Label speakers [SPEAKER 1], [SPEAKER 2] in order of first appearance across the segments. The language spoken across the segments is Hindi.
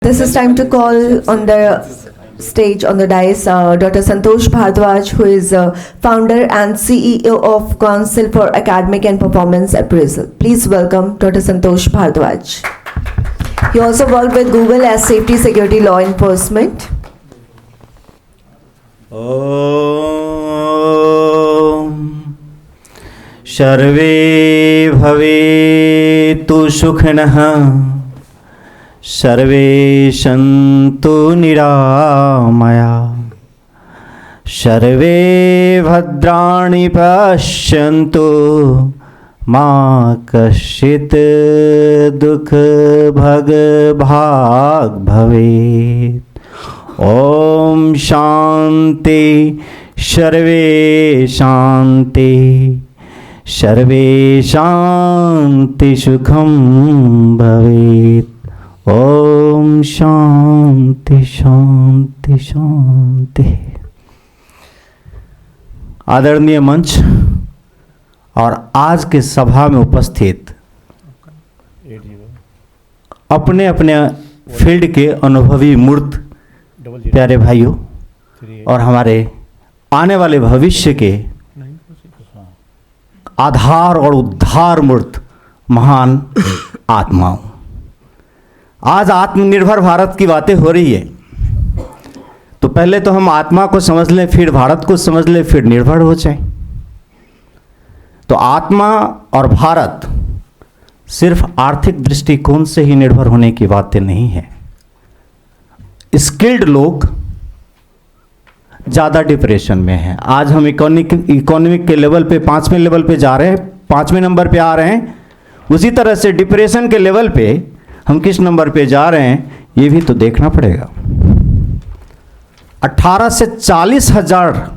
[SPEAKER 1] This is time to call on the stage, on the dais, Dr. Santosh Bhardwaj, who is founder and CEO of Council for Academic and Performance Appraisal. Please welcome Dr. Santosh Bhardwaj. He also worked with Google as safety security law enforcement.
[SPEAKER 2] Om Sarve Bhavetu Sukhinah सर्वे सन्तु निरामया सर्वे भद्राणि पश्यन्तु मा कश्चित् दुःख भाग् भवेत्। ॐ शान्ति सर्वे शान्ति सर्वे शान्ति सुखं भवेत्। ओम शांति शांति शांति। आदरणीय मंच और आज के सभा में उपस्थित अपने अपने फील्ड के अनुभवी मूर्त प्यारे भाइयों और हमारे आने वाले भविष्य के आधार और उद्धार मूर्त महान आत्माओं, आज आत्मनिर्भर भारत की बातें हो रही है, तो पहले तो हम आत्मा को समझ लें, फिर भारत को समझ लें, फिर निर्भर हो जाए। तो आत्मा और भारत सिर्फ आर्थिक दृष्टिकोण से ही निर्भर होने की बातें नहीं है। स्किल्ड लोग ज़्यादा डिप्रेशन में हैं। आज हम इकोनॉमिक के लेवल पे 5वें लेवल पे जा रहे हैं, 5वें नंबर पे आ रहे हैं। उसी तरह से डिप्रेशन के लेवल पे हम किस नंबर पे जा रहे हैं ये भी तो देखना पड़ेगा। 18 से 40 हजार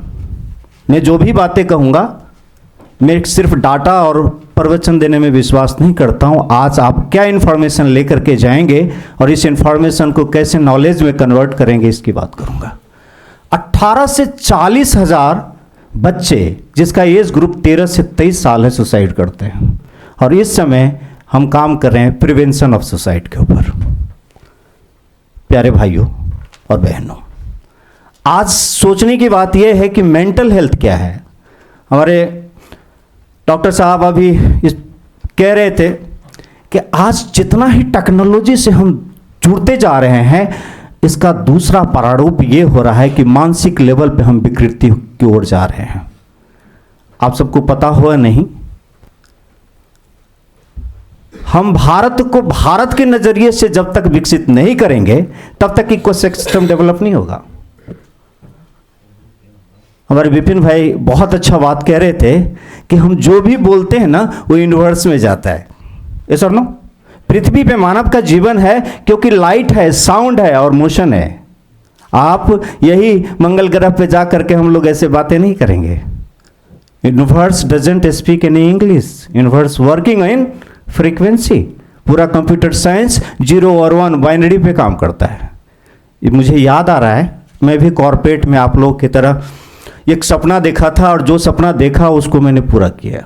[SPEAKER 2] मैं जो भी बातें कहूँगा, मैं सिर्फ डाटा और प्रवचन देने में विश्वास नहीं करता हूँ। आज आप क्या इन्फॉर्मेशन लेकर के जाएंगे और इस इन्फॉर्मेशन को कैसे नॉलेज में कन्वर्ट करेंगे इसकी बात करूँगा। 18 से 40 हजार बच्चे जिसका एज ग्रुप 13 से 23 साल है सुसाइड करते हैं, और इस समय हम काम कर रहे हैं प्रिवेंशन ऑफ सुसाइड के ऊपर। प्यारे भाइयों और बहनों, आज सोचने की बात यह है कि मेंटल हेल्थ क्या है। हमारे डॉक्टर साहब अभी कह रहे थे कि आज जितना ही टेक्नोलॉजी से हम जुड़ते जा रहे हैं, इसका दूसरा प्रारूप ये हो रहा है कि मानसिक लेवल पे हम विकृति की ओर जा रहे हैं। आप सबको पता हो नहीं, हम भारत को भारत के नजरिए से जब तक विकसित नहीं करेंगे तब तक इकोसिस्टम डेवलप नहीं होगा। हमारे विपिन भाई बहुत अच्छा बात कह रहे थे कि हम जो भी बोलते हैं ना वो यूनिवर्स में जाता है। ये सर नो, पृथ्वी पे मानव का जीवन है क्योंकि लाइट है, साउंड है और मोशन है। आप यही मंगल ग्रह पे जा करके हम लोग ऐसे बातें नहीं करेंगे। Universe doesn't speak in English, universe working in frequency. पूरा कंप्यूटर साइंस 0 और 1 बाइनरी पे काम करता है। ये मुझे याद आ रहा है, मैं भी कॉर्पोरेट में आप लोग की तरह एक सपना देखा था और जो सपना देखा उसको मैंने पूरा किया।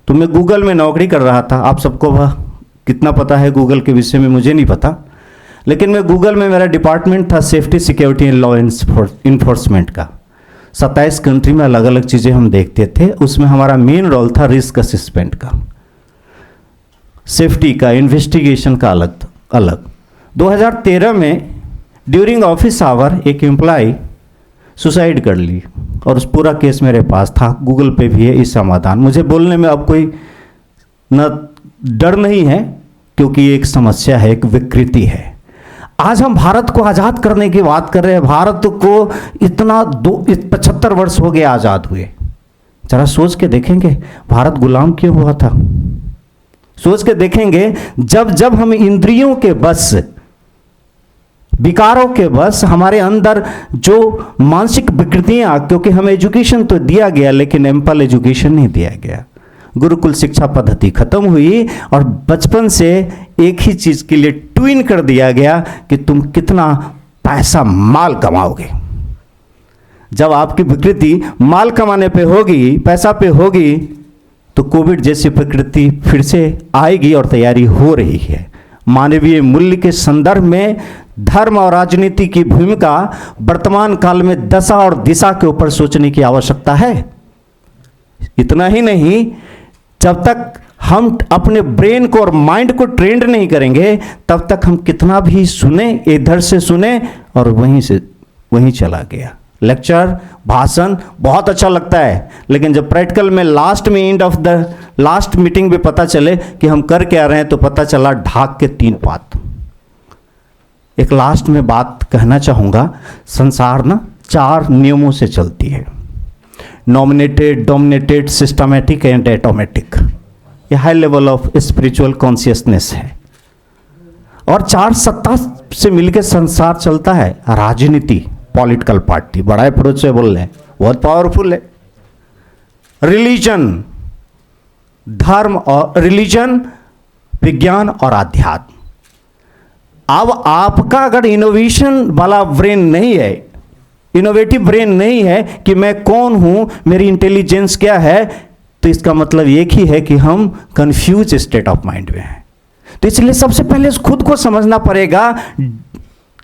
[SPEAKER 2] तो मैं गूगल में नौकरी कर रहा था। आप सबको वह कितना पता है गूगल के विषय में मुझे नहीं पता, लेकिन मैं गूगल में मेरा डिपार्टमेंट था safety security and law enforcement का। 27 कंट्री में अलग अलग चीज़ें हम देखते थे। उसमें हमारा मेन रोल था रिस्क असेसमेंट का, सेफ्टी का, इन्वेस्टिगेशन का अलग। 2013 में ड्यूरिंग ऑफिस आवर एक एम्प्लॉय सुसाइड कर ली और उस पूरा केस मेरे पास था। गूगल पे भी है इस समाधान। मुझे बोलने में अब कोई न डर नहीं है क्योंकि ये एक समस्या है, एक विकृति है। आज हम भारत को आज़ाद करने की बात कर रहे हैं। भारत को इतना 75 वर्ष हो गए आज़ाद हुए। जरा सोच के देखेंगे भारत गुलाम क्यों हुआ था। सोच के देखेंगे जब हम इंद्रियों के बस, विकारों के बस, हमारे अंदर जो मानसिक विकृतियां, क्योंकि हमें एजुकेशन तो दिया गया लेकिन एम्पल एजुकेशन नहीं दिया गया। गुरुकुल शिक्षा पद्धति खत्म हुई और बचपन से एक ही चीज के लिए ट्यून कर दिया गया कि तुम कितना पैसा माल कमाओगे। जब आपकी विकृति माल कमाने पे होगी, पैसा पे होगी, तो कोविड जैसी प्रकृति फिर से आएगी और तैयारी हो रही है। मानवीय मूल्य के संदर्भ में धर्म और राजनीति की भूमिका वर्तमान काल में दशा और दिशा के ऊपर सोचने की आवश्यकता है। इतना ही नहीं, जब तक हम अपने ब्रेन को और माइंड को ट्रेंड नहीं करेंगे तब तक हम कितना भी सुने, इधर से सुने और वहीं से वहीं चला गया। लेक्चर, भाषण बहुत अच्छा लगता है, लेकिन जब प्रैक्टिकल में लास्ट में end of the last meeting में पता चले कि हम कर क्या रहे हैं तो पता चला ढाक के 3 बात। एक लास्ट में बात कहना चाहूँगा, संसार ना 4 नियमों से चलती है, nominated, dominated, systematic and automatic. ये high level of spiritual consciousness है। और 4 सत्ता से मिलकर संसार चलता है। राजनीति, पॉलिटिकल पार्टी, बड़ा अप्रोच से बोल रहे हैं, बहुत पावरफुल है। रिलीजन, धर्म और रिलीजन, विज्ञान और आध्यात्म। अब आपका अगर इनोवेशन वाला ब्रेन नहीं है, इनोवेटिव ब्रेन नहीं है कि मैं कौन हूं, मेरी इंटेलिजेंस क्या है, तो इसका मतलब एक ही है कि हम कंफ्यूज स्टेट ऑफ माइंड में हैं। तो इसलिए सबसे पहले खुद को समझना पड़ेगा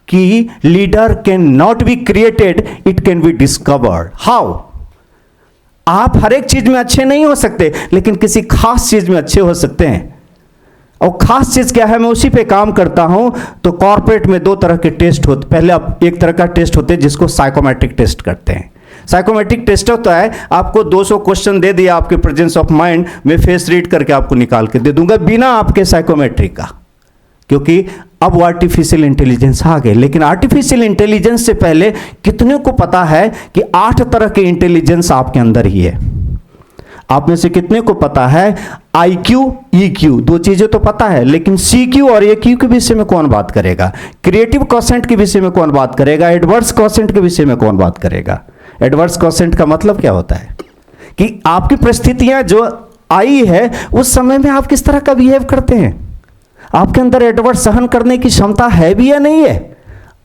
[SPEAKER 2] कि leader can not be created, it can be discovered. How? आप हर एक चीज में अच्छे नहीं हो सकते, लेकिन किसी खास चीज में अच्छे हो सकते हैं। और खास चीज क्या है, मैं उसी पे काम करता हूं। तो कॉर्पोरेट में 2 तरह के टेस्ट होते। पहले आप एक तरह का टेस्ट होते हैं जिसको साइकोमेट्रिक टेस्ट करते हैं। साइकोमेट्रिक टेस्ट होता है, आपको 200 क्वेश्चन दे दिया आपके प्रेजेंस ऑफ माइंड, मैं फेस रीड करके आपको निकाल के दे दूंगा बिना आपके साइकोमेट्रिक का, क्योंकि अब वो आर्टिफिशियल इंटेलिजेंस आ गए। लेकिन आर्टिफिशियल इंटेलिजेंस से पहले कितने को पता है कि 8 तरह के इंटेलिजेंस आपके अंदर ही है? आप में से कितने को पता है IQ, EQ, 2 चीजें तो पता है, लेकिन CQ और AQ के विषय में कौन बात करेगा? क्रिएटिव क्वोशेंट के विषय में कौन बात करेगा? एडवर्स क्वोशेंट के विषय में कौन बात करेगा? एडवर्स क्वोशेंट का मतलब क्या होता है कि आपकी परिस्थितियां जो आई है उस समय में आप किस तरह का बिहेव करते हैं, आपके अंदर एडवर्स सहन करने की क्षमता है भी या नहीं है।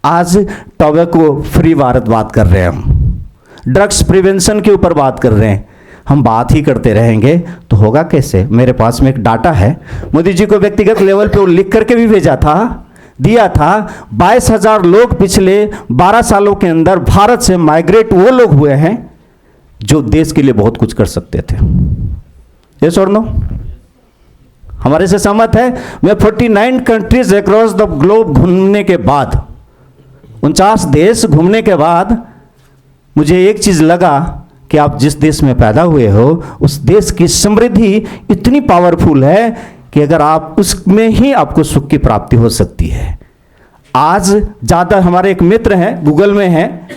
[SPEAKER 2] आज टोबैको फ्री भारत बात कर रहे हैं, हम ड्रग्स प्रिवेंशन के ऊपर बात कर रहे हैं। हम बात ही करते रहेंगे तो होगा कैसे? मेरे पास में एक डाटा है, मोदी जी को व्यक्तिगत लेवल पे वो लिख करके भी भेजा था, दिया था। 22,000 लोग पिछले 12 सालों के अंदर भारत से माइग्रेट वो लोग हुए हैं जो देश के लिए बहुत कुछ कर सकते थे। यस और नो? हमारे से सहमत है? मैं 49 कंट्रीज अक्रॉस द ग्लोब घूमने के बाद, 49 देश घूमने के बाद मुझे एक चीज लगा कि आप जिस देश में पैदा हुए हो उस देश की समृद्धि इतनी पावरफुल है कि अगर आप उसमें ही आपको सुख की प्राप्ति हो सकती है। आज ज़्यादा हमारे एक मित्र हैं, गूगल में हैं,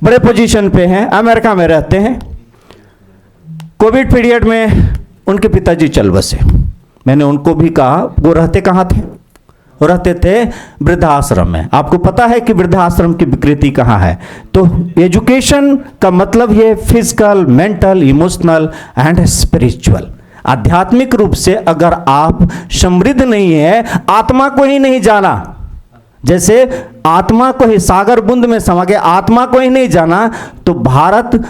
[SPEAKER 2] बड़े पोजीशन पे हैं, अमेरिका में रहते हैं। कोविड पीरियड में उनके पिताजी चल बसे। मैंने उनको भी कहा, वो रहते कहाँ थे? वो रहते थे वृद्धाश्रम में। आपको पता है कि वृद्धाश्रम की विकृति कहाँ है? तो एजुकेशन का मतलब ये physical, mental, emotional and spiritual. आध्यात्मिक रूप से अगर आप समृद्ध नहीं है, आत्मा को ही नहीं जाना, जैसे आत्मा को ही सागर बुंद में समा के आत्मा को ही नहीं जाना, तो भारत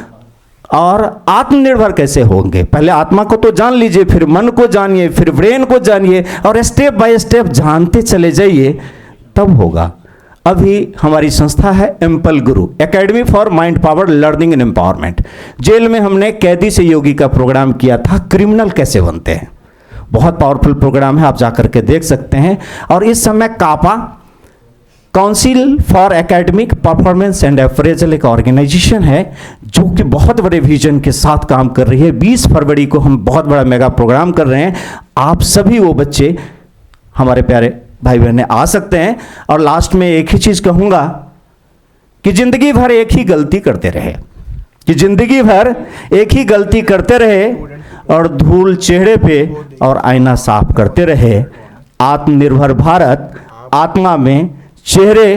[SPEAKER 2] और आत्मनिर्भर कैसे होंगे? पहले आत्मा को तो जान लीजिए, फिर मन को जानिए, फिर ब्रेन को जानिए, और स्टेप बाय स्टेप जानते चले जाइए, तब होगा। अभी हमारी संस्था है एम्पल गुरु, academy for mind power learning and empowerment. Jail में हमने कैदी से योगी का प्रोग्राम किया था, क्रिमिनल कैसे बनते हैं। बहुत पावरफुल प्रोग्राम है, आप जाकर के देख सकते हैं। और इस समय CAPA, council for academic performance and appraisal, एक ऑर्गेनाइजेशन है जो कि बहुत बड़े विजन के साथ काम कर रही है। 20 फरवरी को हम बहुत बड़ा मेगा प्रोग्राम कर रहे हैं। आप सभी वो बच्चे, हमारे प्यारे भाई बहनें आ सकते हैं। और लास्ट में एक ही चीज कहूंगा कि जिंदगी भर एक ही गलती करते रहे, कि जिंदगी भर एक ही गलती करते रहे और धूल चेहरे पे और आईना साफ करते रहे। आत्मनिर्भर भारत आत्मा में, चेहरे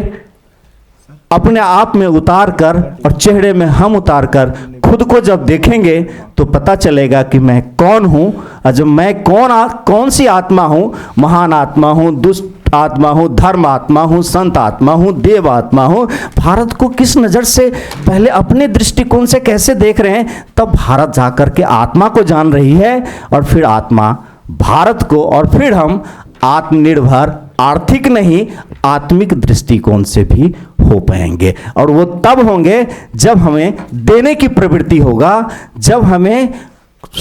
[SPEAKER 2] अपने आप में उतार कर और चेहरे में हम उतार कर खुद को जब देखेंगे तो पता चलेगा कि मैं कौन हूं। और जब मैं कौन सी आत्मा हूं, महान आत्मा हूं, दुष्ट आत्मा हूं, धर्म आत्मा हूं, संत आत्मा हूं, देव आत्मा हूं, भारत को किस नज़र से, पहले अपने दृष्टिकोण से कैसे देख रहे हैं, तब भारत जाकर के आत्मा को जान रही है और फिर आत्मा भारत को, और फिर हम आत्मनिर्भर आर्थिक नहीं आत्मिक दृष्टिकोण से भी हो पाएंगे। और वो तब होंगे जब हमें देने की प्रवृत्ति होगा, जब हमें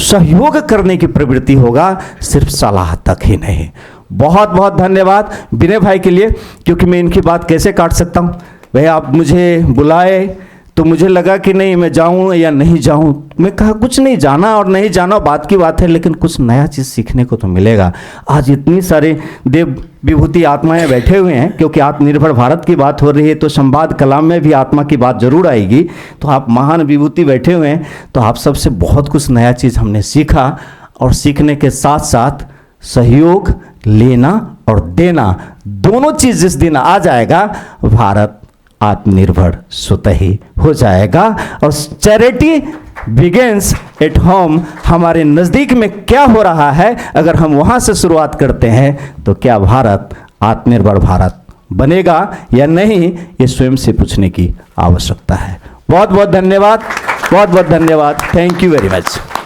[SPEAKER 2] सहयोग करने की प्रवृत्ति होगा, सिर्फ सलाह तक ही नहीं। बहुत बहुत धन्यवाद विनय भाई के लिए, क्योंकि मैं इनकी बात कैसे काट सकता हूँ। भाई आप मुझे बुलाए तो मुझे लगा कि नहीं मैं जाऊं या नहीं जाऊं। मैं कहा कुछ नहीं, जाना और नहीं जाना बात की बात है, लेकिन कुछ नया चीज़ सीखने को तो मिलेगा। आज इतनी सारे देव विभूति आत्माएं बैठे हुए हैं, क्योंकि आत्मनिर्भर भारत की बात हो रही है तो संवाद कलाम में भी आत्मा की बात जरूर आएगी। तो आप महान विभूति बैठे हुए हैं, तो आप सबसे बहुत कुछ नया चीज़ हमने सीखा। और सीखने के साथ साथ सहयोग लेना और देना दोनों चीज़ जिस दिन आ जाएगा, भारत आत्मनिर्भर स्वतः ही हो जाएगा। और चैरिटी बिगिंस एट होम, हमारे नज़दीक में क्या हो रहा है, अगर हम वहाँ से शुरुआत करते हैं तो क्या भारत आत्मनिर्भर भारत बनेगा या नहीं, ये स्वयं से पूछने की आवश्यकता है। बहुत बहुत धन्यवाद, बहुत बहुत धन्यवाद। Thank you very much.